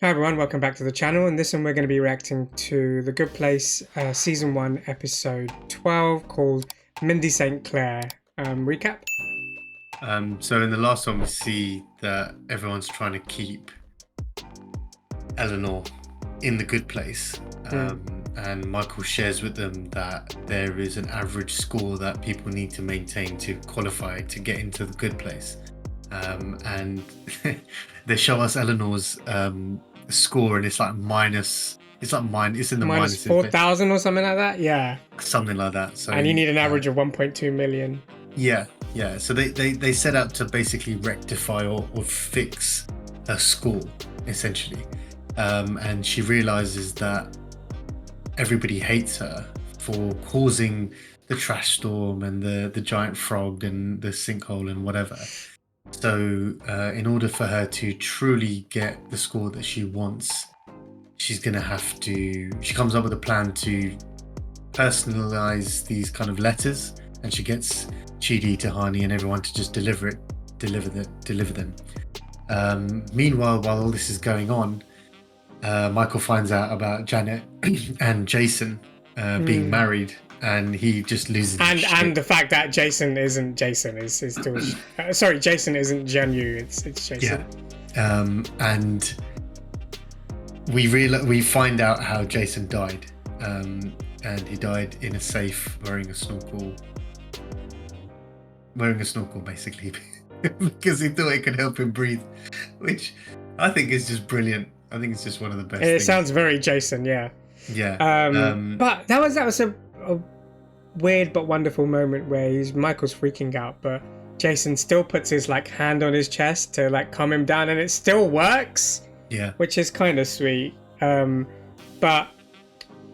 Hi everyone, welcome back to the channel. In this one we're going to be reacting to The Good Place Season 1 Episode 12 called Mindy St. Clair. Recap? So in the last one we see that everyone's trying to keep Eleanor in the good place. And Michael shares with them that there is an average score that people need to maintain to qualify to get into the good place. And they show us Eleanor's score, and it's like minus. It's like it's in the minus minuses, 4,000 or something like that. Yeah, something like that. So and you need an average of 1.2 million. Yeah. So they set out to basically rectify or fix her score essentially, and she realizes that everybody hates her for causing the trash storm and the giant frog and the sinkhole and whatever. So in order for her to truly get the score that she wants, she's gonna have to. She comes up with a plan to personalize these kind of letters, and she gets Chidi, Tahani, and everyone to just deliver them. Meanwhile, while all this is going on, Michael finds out about Janet and Jason being married, and he just loses his shit. And the fact that Jason isn't Jason is still sorry, Jason isn't Janu, it's Jason. Yeah. And we find out how Jason died, and he died in a safe wearing a snorkel basically because he thought it could help him breathe, which I think is just brilliant. I think it's just one of the best things. Sounds very Jason. Yeah. But that was a weird but wonderful moment where Michael's freaking out, but Jason still puts his hand on his chest to calm him down, and it still works. Yeah, which is kind of sweet. But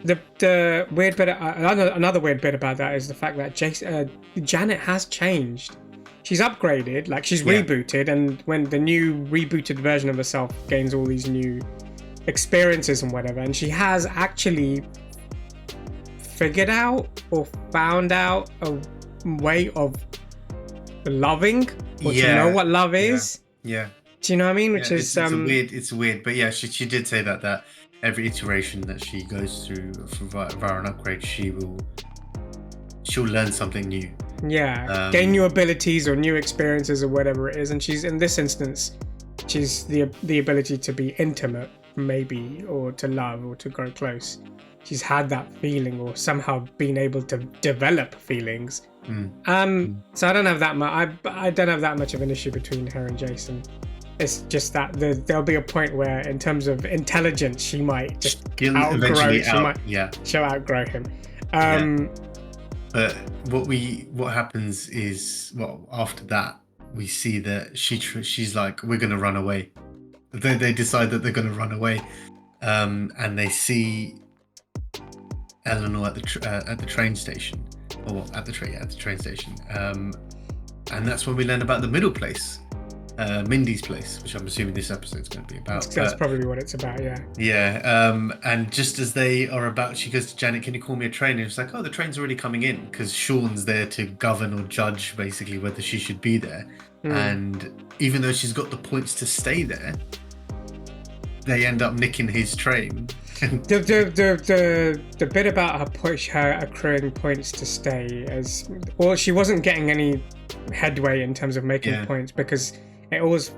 the weird bit, another weird bit about that is the fact that Janet has changed. She's upgraded, she's rebooted, and when the new rebooted version of herself gains all these new experiences and whatever, and she has actually figured out or found out a way of loving, or to know what love is. Yeah. Do you know what I mean? Which is it's weird, but yeah, she did say that every iteration that she goes through via an upgrade, she'll learn something new. Yeah, gain new abilities or new experiences or whatever it is, and she's in this instance, she's the ability to be intimate, maybe, or to love, or to grow close. She's had that feeling, or somehow been able to develop feelings. So I don't have that much. I don't have that much of an issue between her and Jason. It's just that there'll be a point where, in terms of intelligence, she might just outgrow. She'll outgrow him. But what happens is, after that, we see that she's like, we're gonna run away. They decide that they're gonna run away, and they see Eleanor at the train station, at the train station, and that's when we learn about the middle place. Mindy's place, which I'm assuming this episode's going to be about. That's probably what it's about, yeah. Yeah, and just as they are about, she goes to Janet, can you call me a train? And it's like, oh, the train's already coming in, because Sean's there to govern or judge, basically, whether she should be there. And even though she's got the points to stay there, they end up nicking his train. The bit about her accruing points to stay, she wasn't getting any headway in terms of making points, because it was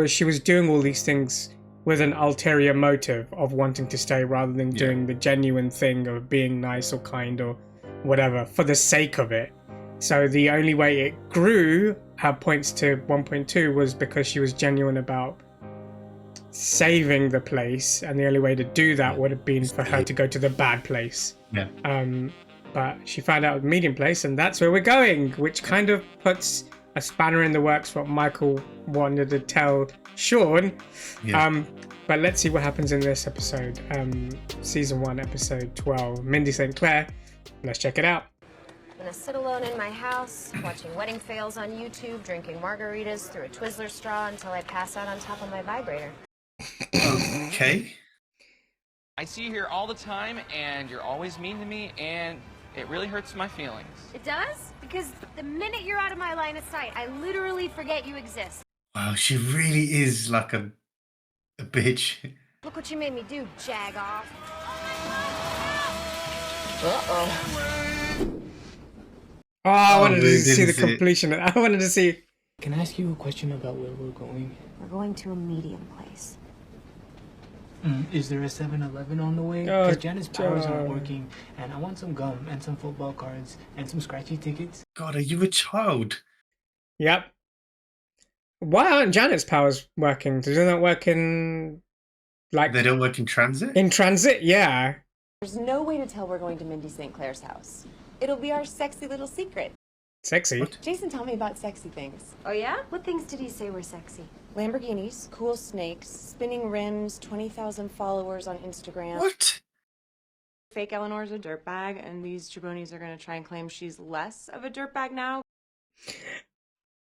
she was doing all these things with an ulterior motive of wanting to stay, rather than doing the genuine thing of being nice or kind or whatever for the sake of it. So the only way it grew her points to 1.2 was because she was genuine about saving the place, and the only way to do that would have been for her to go to the bad place. But she found out the medium place, and that's where we're going, which kind of puts a spanner in the works what Michael wanted to tell Sean. But let's see what happens in this episode. Season 1, episode 12, Mindy St. Clair. Let's check it out. I'm gonna sit alone in my house, watching wedding fails on YouTube, drinking margaritas through a Twizzler straw until I pass out on top of my vibrator. Okay. I see you here all the time, and you're always mean to me, and it really hurts my feelings. It does? Because the minute you're out of my line of sight, I literally forget you exist. Wow, she really is like a A bitch. Look what you made me do, jag off. Oh, I wanted to we see didn't the see it. completion. I wanted to see. Can I ask you a question about where we're going? We're going to a medium place. Is there a 7-Eleven on the way? Oh, Because Janet's powers aren't John. working, and I want some gum and some football cards and some scratchy tickets. God, are you a child? Yep. Why aren't Janet's powers working? Does it not work in like They don't work in transit? in transit? Yeah. There's no way to tell we're going to Mindy St. Clair's house. It'll be our sexy little secret. Sexy. What? Jason, tell me about sexy things. Oh yeah? What things did he say were sexy? Lamborghinis, cool snakes, spinning rims, 20,000 followers on Instagram. What? Fake Eleanor's a dirtbag, and these jabronis are going to try and claim she's less of a dirtbag now.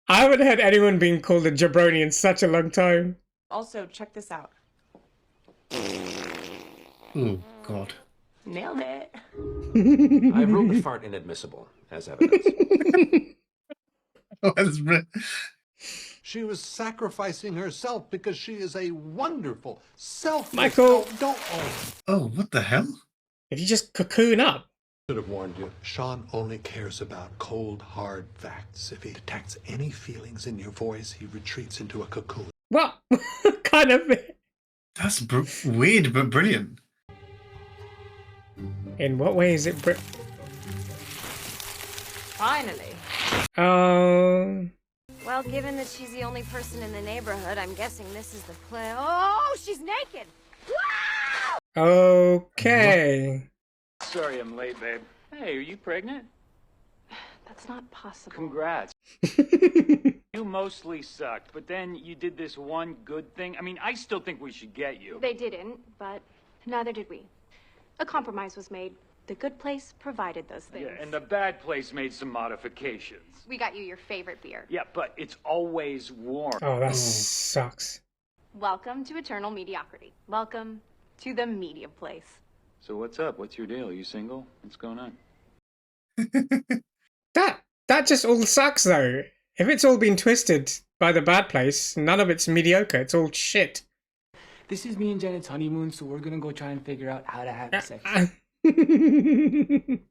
I haven't heard anyone being called a jabroni in such a long time. Also, check this out. Oh, God. Nailed it. I have ruled the fart inadmissible as evidence. Oh, that's She was sacrificing herself because she is a wonderful, selfless... Michael. Oh, what the hell? Did you just cocoon up? Should have warned you. Sean only cares about cold, hard facts. If he detects any feelings in your voice, he retreats into a cocoon. What kind of? That's weird, but brilliant. In what way is it? Finally. Well, given that she's the only person in the neighborhood, I'm guessing this is the play. Oh, she's naked! Wow! Okay. Sorry I'm late, babe. Hey, are you pregnant? That's not possible. Congrats. You mostly sucked, but then you did this one good thing. I mean, I still think we should get you. They didn't, but neither did we. A compromise was made. The good place provided those things. Yeah, and the bad place made some modifications. We got you your favorite beer. Yeah, but it's always warm. Oh, that sucks. Welcome to eternal mediocrity. Welcome to the medium place. So what's up? What's your deal? Are you single? What's going on? That just all sucks though. If it's all been twisted by the bad place, none of it's mediocre. It's all shit. This is me and Janet's honeymoon, so we're gonna go try and figure out how to have sex.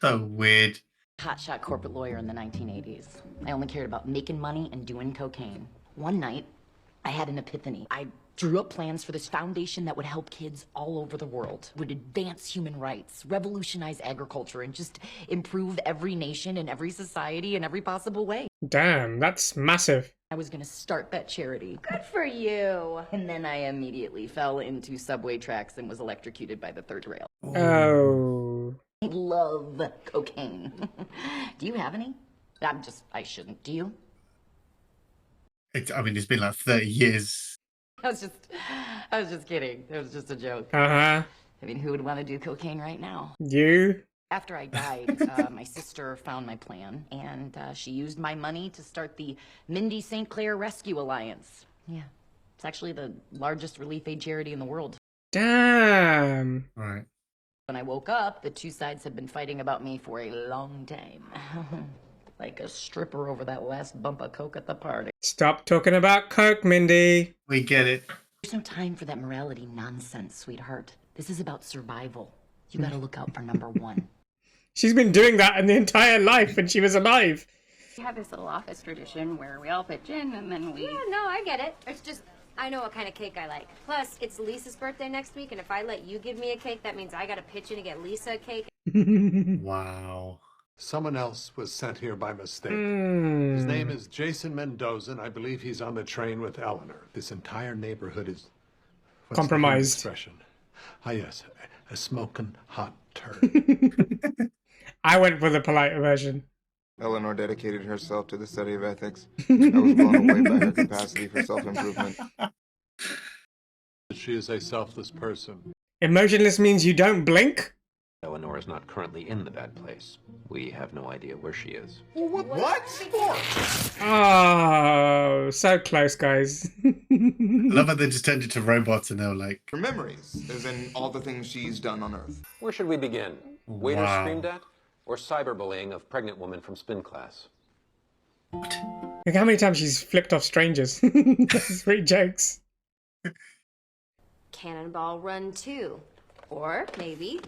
So weird. Hotshot corporate lawyer in the 1980s. I only cared about making money and doing cocaine. One night, I had an epiphany. I drew up plans for this foundation that would help kids all over the world, would advance human rights, revolutionize agriculture, and just improve every nation and every society in every possible way. Damn, that's massive. I was gonna start that charity. Good for you. And then I immediately fell into subway tracks and was electrocuted by the third rail. Oh. I love cocaine. Do you have any? I shouldn't. Do you? I mean, it's been like 30 years. I was just kidding. It was just a joke. Uh-huh. I mean, who would want to do cocaine right now? You? After I died, my sister found my plan, and she used my money to start the Mindy St. Clair Rescue Alliance. Yeah, it's actually the largest relief aid charity in the world. Damn. Right. When I woke up, the two sides had been fighting about me for a long time. Like a stripper over that last bump of coke at the party. Stop talking about coke, Mindy. We get it. There's no time for that morality nonsense, sweetheart. This is about survival. You gotta look out for number one. She's been doing that in the entire life when she was alive. We have this little office tradition where we all pitch in and then we... Yeah, no, I get it. It's just, I know what kind of cake I like. Plus, it's Lisa's birthday next week, and if I let you give me a cake, that means I gotta pitch in to get Lisa a cake. Wow. Someone else was sent here by mistake. His name is Jason Mendoza, and I believe he's on the train with Eleanor. This entire neighborhood is... what's the compromised. expression? Ah, yes, a smoking hot turd. I went for the polite version. Eleanor dedicated herself to the study of ethics. I was blown away by her capacity for self-improvement. She is a selfless person. Emotionless means you don't blink? Eleanor is not currently in the bad place. We have no idea where she is. What? Oh, so close, guys. I love how they just turned into robots and they were like... Her memories, as in all the things she's done on Earth. Where should we begin? Waiter Wow. screamed at? Or cyberbullying of pregnant woman from spin class? Look how many times she's flipped off strangers. That's 3 jokes. Cannonball Run 2. Or maybe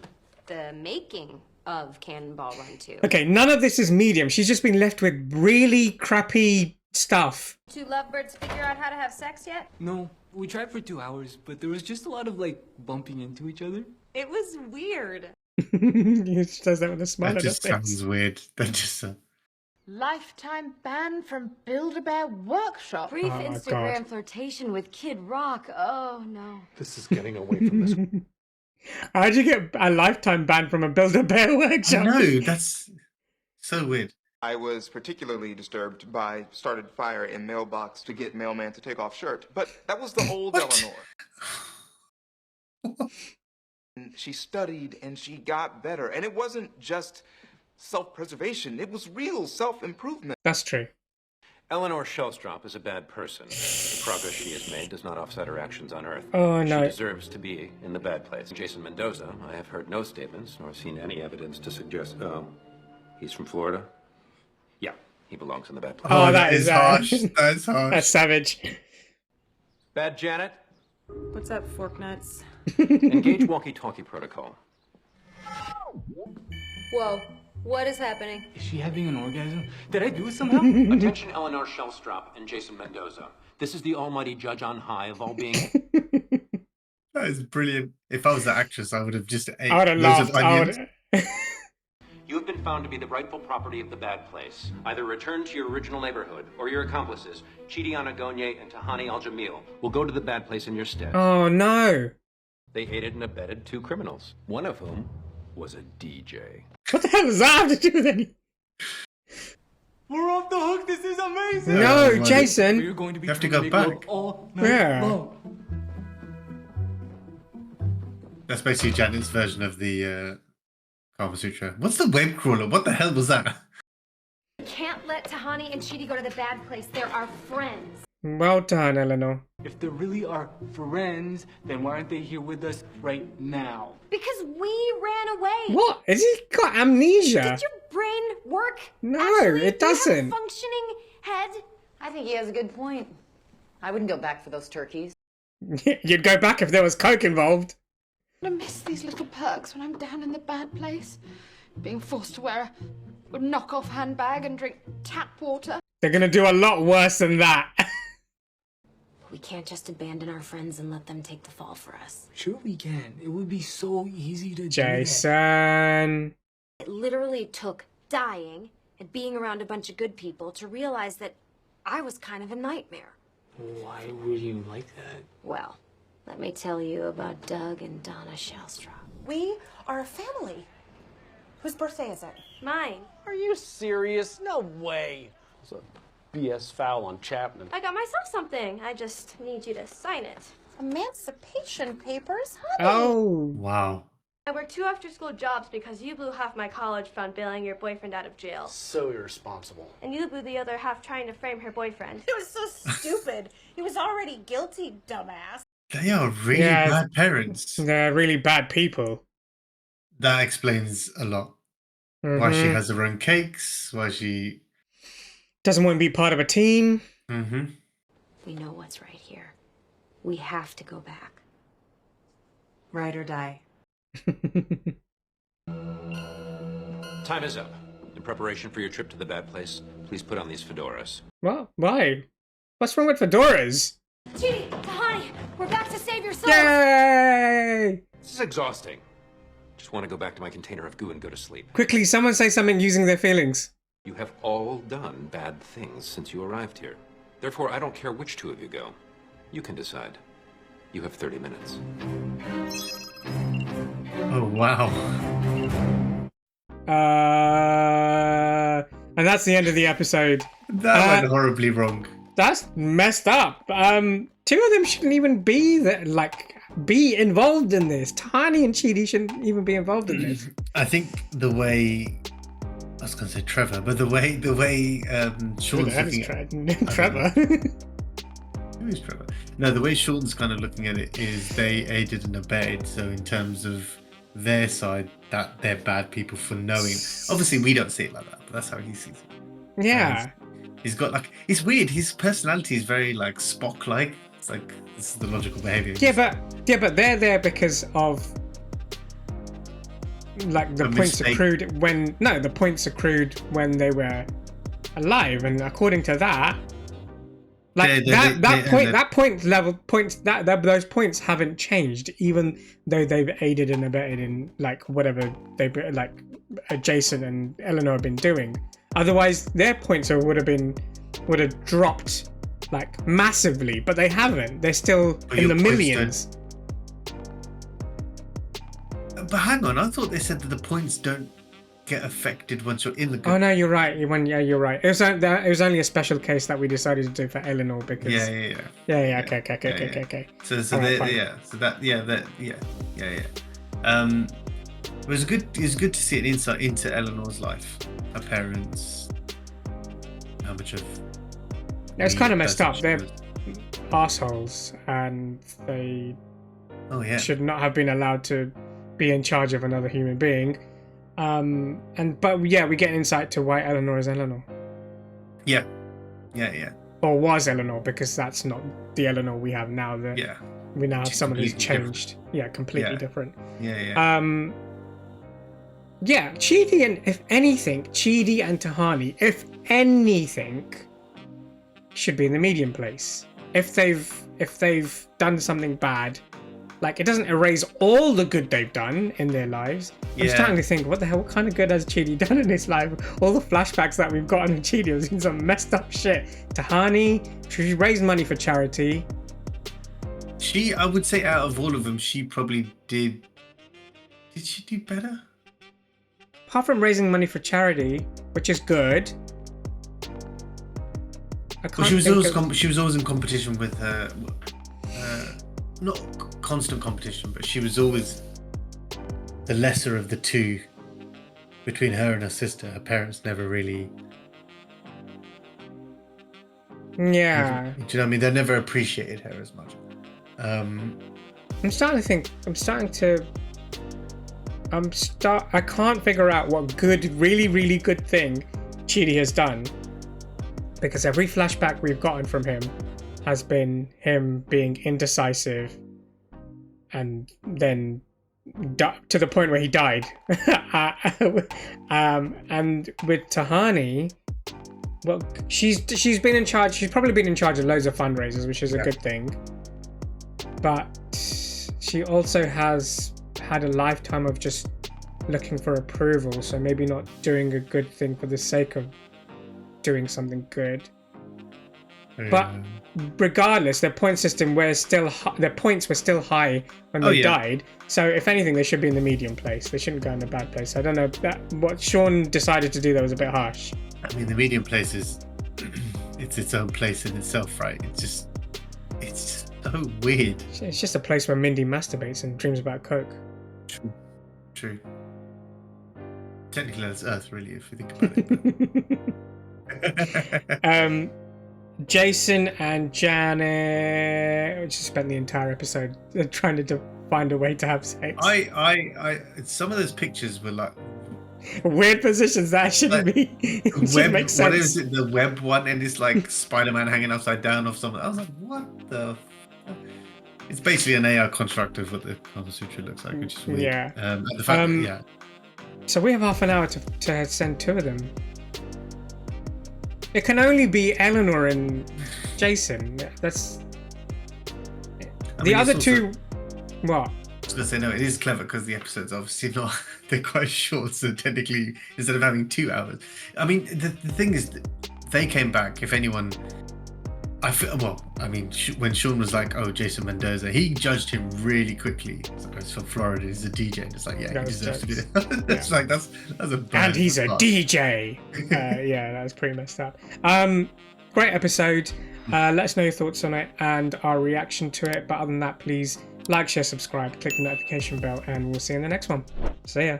the making of Cannonball Run 2. Okay, none of this is medium. She's just been left with really crappy stuff. Two lovebirds figure out how to have sex yet? No, we tried for 2 hours, but there was just a lot of, like, bumping into each other. It was weird. He does that with a smile That on her just face. sounds weird. That just Lifetime ban from Build-A-Bear Workshop. Brief Oh, Instagram God. flirtation with Kid Rock. Oh, no. This is getting away from this. How'd you get a lifetime ban from a Build-A-Bear Workshop? No, that's so weird. I was particularly disturbed by started fire in mailbox to get mailman to take off shirt, but that was the old Eleanor. And she studied and she got better, and it wasn't just self-preservation, it was real self-improvement. That's true. Eleanor Shellstrop is a bad person. The progress she has made does not offset her actions on Earth. Oh, no. She deserves to be in the bad place. Jason Mendoza, I have heard no statements nor seen any evidence to suggest... Oh, he's from Florida? Yeah, he belongs in the bad place. Oh, that is harsh. That's harsh. That's savage. Bad Janet, What's up, fork nuts? engage walkie-talkie protocol. Whoa, what is happening? Is she having an orgasm? Did I do it somehow? Attention Eleanor Shellstrop and Jason Mendoza. This is the almighty judge on high of all being... That is brilliant. If I was the actress, I would have just ate I would have loads of laughed. I onions. would... You have been found to be the rightful property of the bad place. Either return to your original neighborhood, or your accomplices, Chidiana Gonye and Tahani Al-Jamil, will go to the bad place in your stead. Oh, no. They aided and abetted 2 criminals, one of whom was a DJ. What the hell does that have to do with any... We're off the hook. This is amazing. No, well, Jason. We're going to be You have to trying go make back. love all night Yeah. long. That's basically Janet's version of the Kama Sutra. What's the web crawler? What the hell was that? Can't let Tahani and Chidi go to the bad place. They're our friends. Well done, Eleanor. If they really are friends, then why aren't they here with us right now? Because we ran away. What? Has he got amnesia? Did your brain work? No, Actually, it do you have a doesn't. functioning head? I think he has a good point. I wouldn't go back for those turkeys. You'd go back if there was coke involved. I miss these little perks when I'm down in the bad place. Being forced to wear a knockoff handbag and drink tap water. They're gonna do a lot worse than that. We can't just abandon our friends and let them take the fall for us. Sure we can. It would be so easy to do that. Jason. It literally took dying and being around a bunch of good people to realize that I was kind of a nightmare. Why would you like that? Well, let me tell you about Doug and Donna Shellstrop. We are a family. Whose birthday is it? Mine. Are you serious? No way. It's a BS foul on Chapman. I got myself something. I just need you to sign it. Emancipation papers, honey. Oh. Wow. I worked 2 after-school jobs because you blew half my college fund bailing your boyfriend out of jail. So irresponsible. And you blew the other half trying to frame her boyfriend. It was so stupid. He was already guilty, dumbass. They are really bad parents. They're really bad people. That explains a lot. Why she has her own cakes, why she... Doesn't want to be part of a team. We know what's right here. We have to go back. Ride or die. Time is up. In preparation for your trip to the bad place, please put on these fedoras. What? Why? What's wrong with fedoras? Chidi, Tahani, we're back to save your souls. Yay! This is exhausting. Just want to go back to my container of goo and go to sleep. Quickly, someone say something using their feelings. You have all done bad things since you arrived here. Therefore, I don't care which 2 of you go. You can decide. You have 30 minutes. Oh, wow. And that's the end of the episode. That went horribly wrong. That's messed up. 2 of them shouldn't even be there, be involved in this. Tiny and Chidi shouldn't even be involved in this. I think the way... I was going to say Trevor, but the way Sean's looking at... Trevor. Who is Trevor? No, the way Sean's kind of looking at it is they aided and abetted. So in terms of their side, that they're bad people for knowing. Obviously, we don't see it like that, but that's how he sees it. Yeah. He's got it's weird. His personality is very Spock-like. It's like, this is the logical behavior. Yeah, but they're there because of like the points accrued when the points accrued when they were alive, and according to that, like those points haven't changed, even though they've aided and abetted in like whatever Jason and Eleanor have been doing. Otherwise, their points would have dropped like massively, but they haven't. They're still in the millions. But hang on, I thought they said that the points don't get affected once you're in the good. Oh no, you're right. You're right. It was only a special case that we decided to do for Eleanor because. Yeah. Okay. So it was good to see an insight into Eleanor's life, her parents, how much of. It's kind of messed up. They're assholes, and they should not have been allowed to be in charge of another human being. But we get insight to why Eleanor is Eleanor. Yeah. Or was Eleanor, because that's not the Eleanor we have now. We now have someone who's changed. Different. Yeah, completely different. Chidi and Chidi and Tahani, if anything, should be in the medium place. If they've done something bad, like it doesn't erase all the good they've done in their lives. I'm starting to think, what the hell? What kind of good has Chidi done in his life? All the flashbacks that we've gotten of Chidi have seen some messed up shit. Tahani, she raised money for charity. I would say, out of all of them, she probably did. Did she do better? Apart from raising money for charity, which is good. She was always in competition with her. Not constant competition, but she was always the lesser of the two between her and her sister. Her parents never really. Yeah. Do you know what I mean? They never appreciated her as much. I'm starting to think. I can't figure out what really, really good thing Chidi has done. Because every flashback we've gotten from him has been him being indecisive and then to the point where he died. And with Tahani, well, she's been in charge. She's probably been in charge of loads of fundraisers, which is a good thing. But she also has had a lifetime of just looking for approval, so maybe not doing a good thing for the sake of doing something good. But regardless, their point system their points were still high when they died. So if anything, they should be in the medium place. They shouldn't go in the bad place. I don't know, what Sean decided to do there was a bit harsh. I mean, the medium place is it's its own place in itself, right? It's just so weird. It's just a place where Mindy masturbates and dreams about coke. True. Technically, that's Earth, really, if you think about it. Jason and Janet just spent the entire episode trying to find a way to have sex. I some of those pictures were like weird positions that shouldn't be. Web, make sense. what is it? The web one, and it's like Spider-Man hanging upside down or something. I was like, what the? It's basically an AI construct of what the Kama Sutra looks like, which is weird. Yeah. And the fact that, So we have half an hour to send two of them. It can only be Eleanor and Jason. That's the other two. What? I was gonna say, no, it is clever because the episodes obviously not. They're quite short, so technically, instead of having 2 hours, I mean, the thing is, they came back. If anyone, when Sean was like, "Oh, Jason Mendoza," he judged him really quickly. He's from Florida. He's a DJ, and it's like, yeah, he deserves to be there. It's like that's a bad. And he's a DJ. Yeah, that was pretty messed up. Great episode. Let us know your thoughts on it and our reaction to it. But other than that, please like, share, subscribe, click the notification bell, and we'll see you in the next one. See ya.